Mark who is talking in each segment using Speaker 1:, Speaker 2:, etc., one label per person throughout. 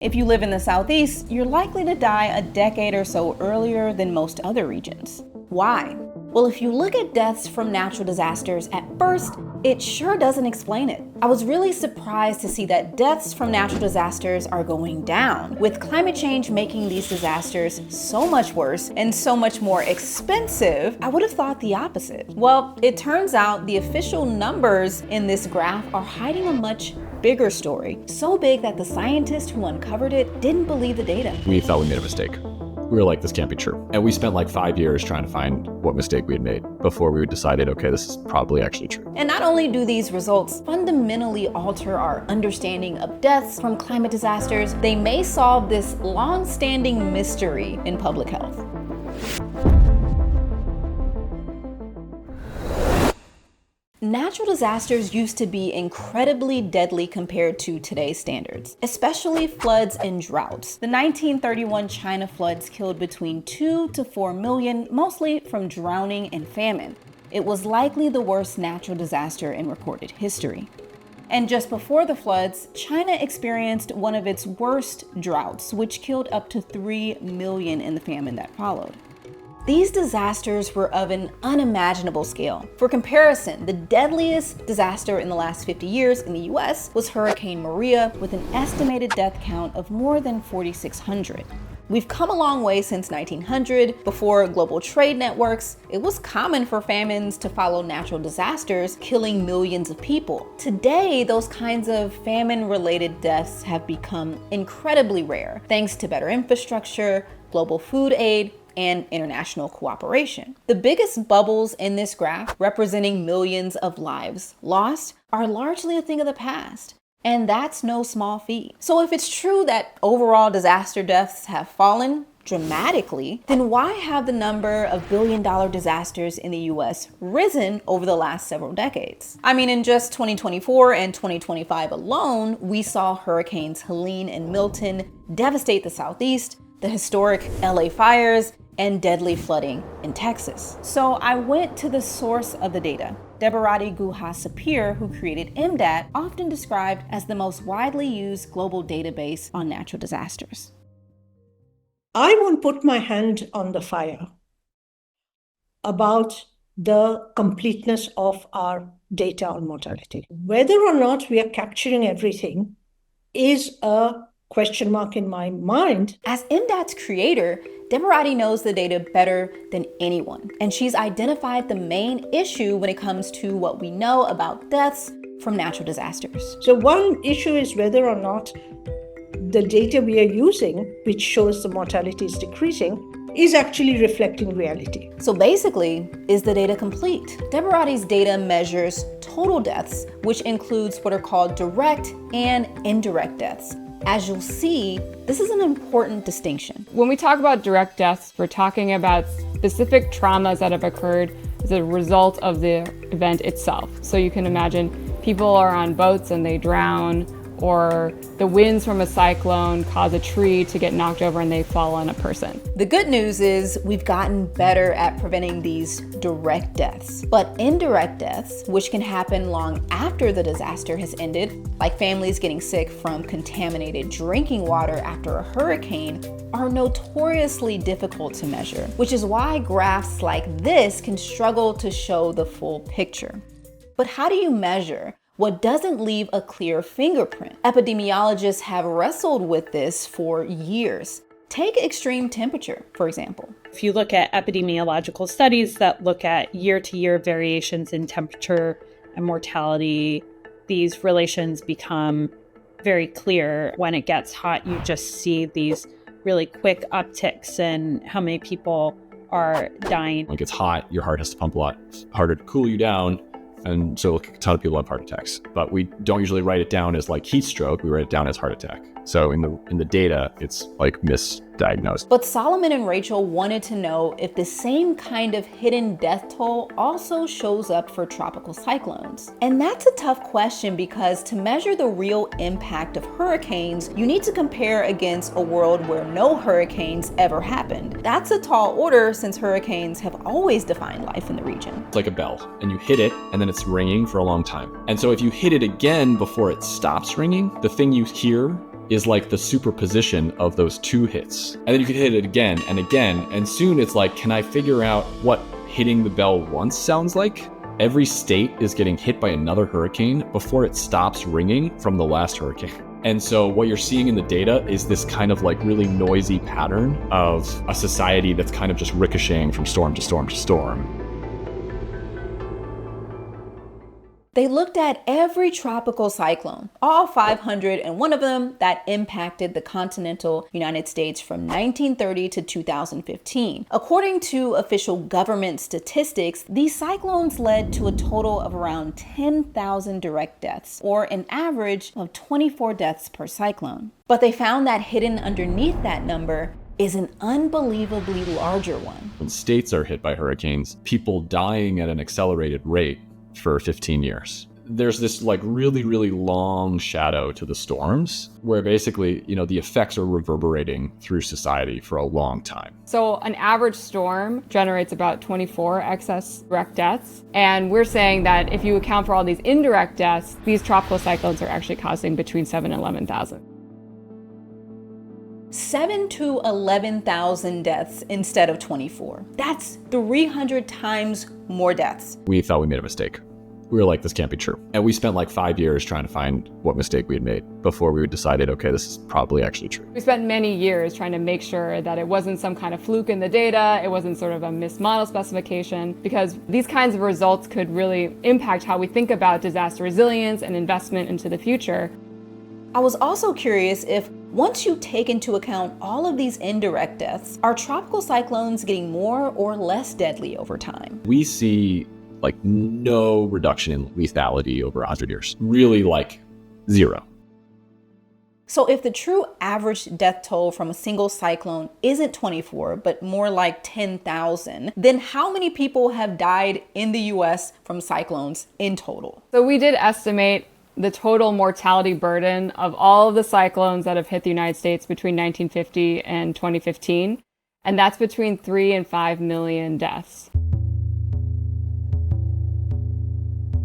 Speaker 1: If you live in the Southeast, you're likely to die a decade or so earlier than most other regions. Why? Well, if you look at deaths from natural disasters at first, it sure doesn't explain it. I was really surprised to see that deaths from natural disasters are going down, with climate change making these disasters so much worse and so much more expensive. I would have thought the opposite. Well, it turns out the official numbers in this graph are hiding a much bigger story, so big that the scientist who uncovered it didn't believe the data.
Speaker 2: We thought we made a mistake. We were like, this can't be true. And we spent like 5 years trying to find what mistake we had made before we decided, okay, this is probably actually true.
Speaker 1: And not only do these results fundamentally alter our understanding of deaths from climate disasters, they may solve this long-standing mystery in public health. Natural disasters used to be incredibly deadly compared to today's standards, especially floods and droughts. The 1931 China floods killed between 2 to 4 million, mostly from drowning and famine. It was likely the worst natural disaster in recorded history. And just before the floods, China experienced one of its worst droughts, which killed up to 3 million in the famine that followed. These disasters were of an unimaginable scale. For comparison, the deadliest disaster in the last 50 years in the US was Hurricane Maria, with an estimated death count of more than 4,600. We've come a long way since 1900. Before global trade networks, it was common for famines to follow natural disasters, killing millions of people. Today, those kinds of famine-related deaths have become incredibly rare, thanks to better infrastructure, global food aid, and international cooperation. The biggest bubbles in this graph, representing millions of lives lost, are largely a thing of the past. And that's no small feat. So if it's true that overall disaster deaths have fallen dramatically, then why have the number of billion-dollar disasters in the US risen over the last several decades? I mean, in just 2024 and 2025 alone, we saw hurricanes Helene and Milton devastate the Southeast, the historic LA fires, and deadly flooding in Texas. So I went to the source of the data. Debarati Guha-Sapir, who created MDAT, often described as the most widely used global database on natural disasters.
Speaker 3: I won't put my hand on the fire about the completeness of our data on mortality. Whether or not we are capturing everything is a question mark in my mind.
Speaker 1: As MDAT's creator, Debarati knows the data better than anyone, and she's identified the main issue when it comes to what we know about deaths from natural disasters.
Speaker 3: So one issue is whether or not the data we are using, which shows the mortality is decreasing, is actually reflecting reality.
Speaker 1: So basically, is the data complete? Debarati's data measures total deaths, which includes what are called direct and indirect deaths. As you'll see, this is an important distinction.
Speaker 4: When we talk about direct deaths, we're talking about specific traumas that have occurred as a result of the event itself. So you can imagine people are on boats and they drown, or the winds from a cyclone cause a tree to get knocked over and they fall on a person.
Speaker 1: The good news is we've gotten better at preventing these direct deaths. But indirect deaths, which can happen long after the disaster has ended, like families getting sick from contaminated drinking water after a hurricane, are notoriously difficult to measure, which is why graphs like this can struggle to show the full picture. But how do you measure what doesn't leave a clear fingerprint? Epidemiologists have wrestled with this for years. Take extreme temperature, for example.
Speaker 5: If you look at epidemiological studies that look at year-to-year variations in temperature and mortality, these relations become very clear. When it gets hot, you just see these really quick upticks in how many people are dying.
Speaker 2: When it gets hot, your heart has to pump a lot harder to cool you down. And so a ton of people have heart attacks, but we don't usually write it down as like heat stroke. We write it down as heart attack. So in the data, it's like misdiagnosed.
Speaker 1: But Solomon and Rachel wanted to know if the same kind of hidden death toll also shows up for tropical cyclones. And that's a tough question because to measure the real impact of hurricanes, you need to compare against a world where no hurricanes ever happened. That's a tall order since hurricanes have always defined life in the region.
Speaker 2: It's like a bell, and you hit it, and then it's ringing for a long time. And so if you hit it again before it stops ringing, the thing you hear is like the superposition of those two hits. And then you could hit it again and again, and soon it's like, can I figure out what hitting the bell once sounds like? Every state is getting hit by another hurricane before it stops ringing from the last hurricane. And so what you're seeing in the data is this kind of like really noisy pattern of a society that's kind of just ricocheting from storm to storm to storm.
Speaker 1: They looked at every tropical cyclone, all 501 of them that impacted the continental United States from 1930 to 2015. According to official government statistics, these cyclones led to a total of around 10,000 direct deaths, or an average of 24 deaths per cyclone. But they found that hidden underneath that number is an unbelievably larger one.
Speaker 2: When states are hit by hurricanes, people dying at an accelerated rate for 15 years. There's this like really, really long shadow to the storms where basically, the effects are reverberating through society for a long time.
Speaker 4: So an average storm generates about 24 excess direct deaths. And we're saying that if you account for all these indirect deaths, these tropical cyclones are actually causing between 7,000 and 11,000.
Speaker 1: 7 to 11,000 deaths instead of 24. That's 300 times more deaths.
Speaker 2: We thought we made a mistake. We were like, this can't be true. And we spent like 5 years trying to find what mistake we had made before we decided, okay, this is probably actually true.
Speaker 4: We spent many years trying to make sure that it wasn't some kind of fluke in the data, it wasn't sort of a mismodel specification, because these kinds of results could really impact how we think about disaster resilience and investment into the future.
Speaker 1: I was also curious if, once you take into account all of these indirect deaths, are tropical cyclones getting more or less deadly over time?
Speaker 2: We see like no reduction in lethality over 100 years, really like zero.
Speaker 1: So if the true average death toll from a single cyclone isn't 24, but more like 10,000, then how many people have died in the US from cyclones in total?
Speaker 4: So we did estimate the total mortality burden of all of the cyclones that have hit the United States between 1950 and 2015, and that's between 3 and 5 million deaths.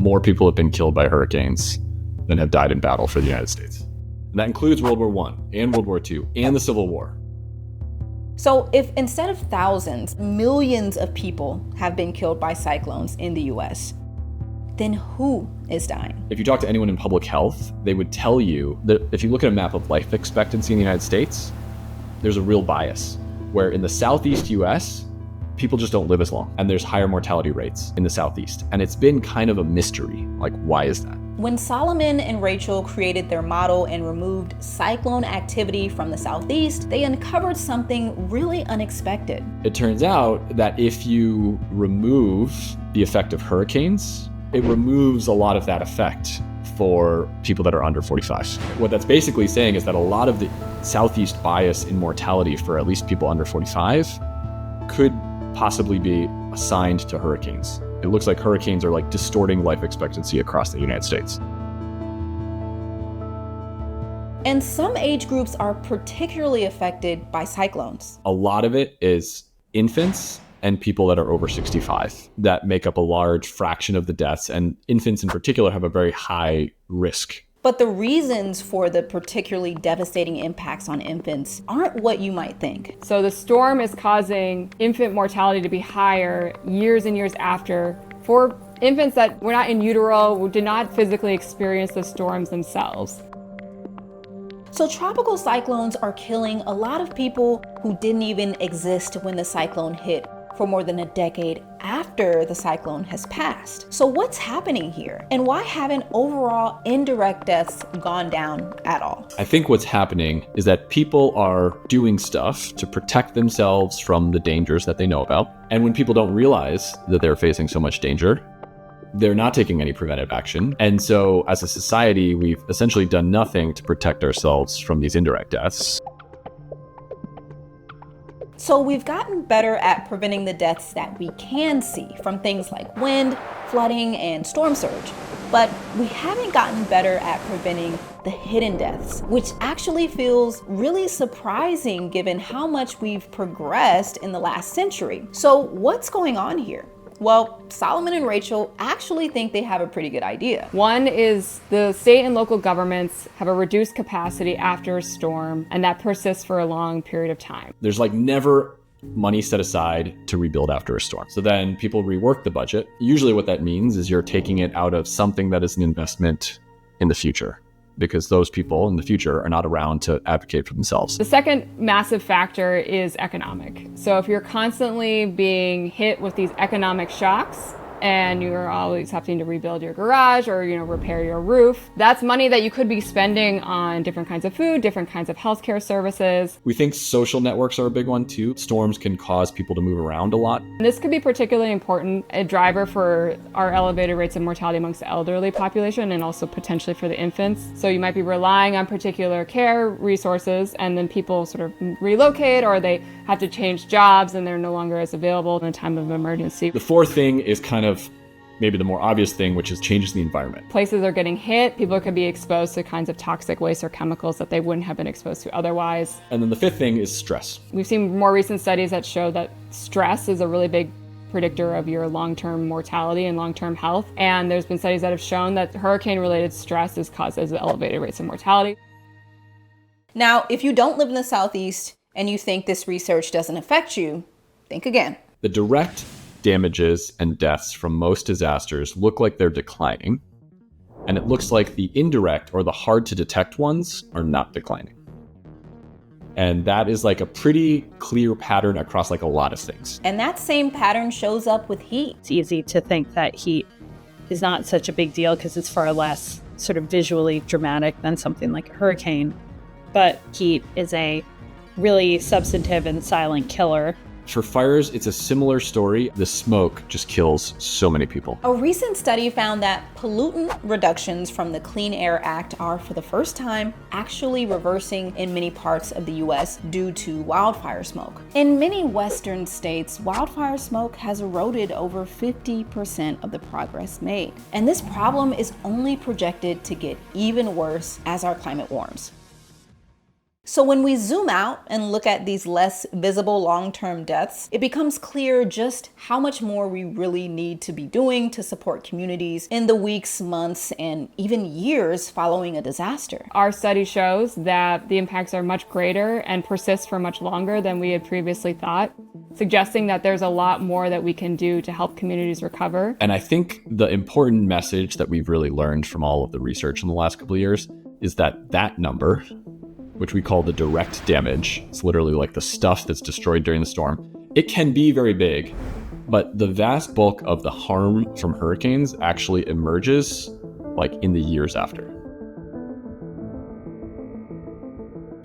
Speaker 2: More people have been killed by hurricanes than have died in battle for the United States. And that includes World War I and World War II and the Civil War.
Speaker 1: So if instead of thousands, millions of people have been killed by cyclones in the US, then who is dying?
Speaker 2: If you talk to anyone in public health, they would tell you that if you look at a map of life expectancy in the United States, there's a real bias where in the Southeast US, people just don't live as long, and there's higher mortality rates in the Southeast. And it's been kind of a mystery, like why is that?
Speaker 1: When Solomon and Rachel created their model and removed cyclone activity from the Southeast, they uncovered something really unexpected.
Speaker 2: It turns out that if you remove the effect of hurricanes, it removes a lot of that effect for people that are under 45. What that's basically saying is that a lot of the Southeast bias in mortality for at least people under 45 could possibly be assigned to hurricanes. It looks like hurricanes are like distorting life expectancy across the United States.
Speaker 1: And some age groups are particularly affected by cyclones.
Speaker 2: A lot of it is infants and people that are over 65 that make up a large fraction of the deaths, and infants in particular have a very high risk.
Speaker 1: But the reasons for the particularly devastating impacts on infants aren't what you might think.
Speaker 4: So the storm is causing infant mortality to be higher years and years after for infants that were not in utero, who did not physically experience the storms themselves.
Speaker 1: So tropical cyclones are killing a lot of people who didn't even exist when the cyclone hit for more than a decade after the cyclone has passed. So what's happening here? And why haven't overall indirect deaths gone down at all?
Speaker 2: I think what's happening is that people are doing stuff to protect themselves from the dangers that they know about. And when people don't realize that they're facing so much danger, they're not taking any preventive action. And so as a society, we've essentially done nothing to protect ourselves from these indirect deaths.
Speaker 1: So we've gotten better at preventing the deaths that we can see from things like wind, flooding, and storm surge. But we haven't gotten better at preventing the hidden deaths, which actually feels really surprising given how much we've progressed in the last century. So what's going on here? Well, Solomon and Rachel actually think they have a pretty good idea.
Speaker 4: One is the state and local governments have a reduced capacity after a storm, and that persists for a long period of time.
Speaker 2: There's like never money set aside to rebuild after a storm. So then people rework the budget. Usually what that means is you're taking it out of something that is an investment in the future, because those people in the future are not around to advocate for themselves.
Speaker 4: The second massive factor is economic. So if you're constantly being hit with these economic shocks, and you're always having to rebuild your garage or, repair your roof, that's money that you could be spending on different kinds of food, different kinds of healthcare services.
Speaker 2: We think social networks are a big one too. Storms can cause people to move around a lot.
Speaker 4: And this could be particularly important, a driver for our elevated rates of mortality amongst the elderly population and also potentially for the infants. So you might be relying on particular care resources, and then people sort of relocate, or they have to change jobs and they're no longer as available in a time of emergency.
Speaker 2: The fourth thing is kind of maybe the more obvious thing, which is changes in the environment.
Speaker 4: Places are getting hit, people could be exposed to kinds of toxic waste or chemicals that they wouldn't have been exposed to otherwise.
Speaker 2: And then the fifth thing is stress.
Speaker 4: We've seen more recent studies that show that stress is a really big predictor of your long-term mortality and long-term health. And there's been studies that have shown that hurricane-related stress causes elevated rates of mortality.
Speaker 1: Now, if you don't live in the Southeast and you think this research doesn't affect you, think again.
Speaker 2: The direct damages and deaths from most disasters look like they're declining, and it looks like the indirect or the hard to detect ones are not declining. And that is like a pretty clear pattern across like a lot of things.
Speaker 1: And that same pattern shows up with heat.
Speaker 5: It's easy to think that heat is not such a big deal because it's far less sort of visually dramatic than something like a hurricane. But heat is a really substantive and silent killer.
Speaker 2: For fires, it's a similar story. The smoke just kills so many people.
Speaker 1: A recent study found that pollutant reductions from the Clean Air Act are, for the first time, actually reversing in many parts of the US due to wildfire smoke. In many Western states, wildfire smoke has eroded over 50% of the progress made. And this problem is only projected to get even worse as our climate warms. So when we zoom out and look at these less visible long-term deaths, it becomes clear just how much more we really need to be doing to support communities in the weeks, months, and even years following a disaster.
Speaker 4: Our study shows that the impacts are much greater and persist for much longer than we had previously thought, suggesting that there's a lot more that we can do to help communities recover.
Speaker 2: And I think the important message that we've really learned from all of the research in the last couple of years is that that number, which we call the direct damage, it's literally like the stuff that's destroyed during the storm, it can be very big, but the vast bulk of the harm from hurricanes actually emerges like in the years after.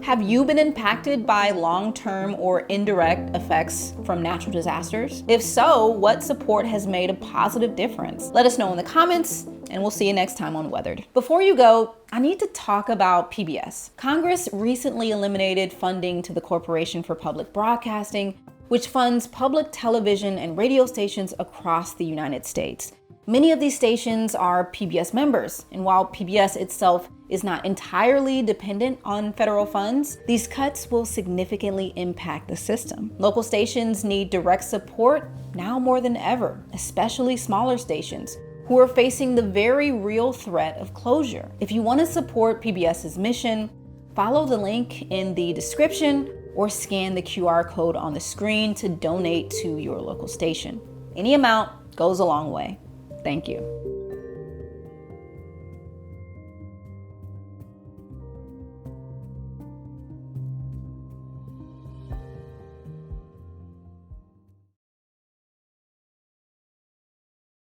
Speaker 1: Have you been impacted by long-term or indirect effects from natural disasters? If so, what support has made a positive difference? Let us know in the comments, and we'll see you next time on Weathered. Before you go, I need to talk about PBS. Congress recently eliminated funding to the Corporation for Public Broadcasting, which funds public television and radio stations across the United States. Many of these stations are PBS members, and while PBS itself is not entirely dependent on federal funds, these cuts will significantly impact the system. Local stations need direct support now more than ever, especially smaller stations who are facing the very real threat of closure. If you want to support PBS's mission, follow the link in the description or scan the QR code on the screen to donate to your local station. Any amount goes a long way. Thank you.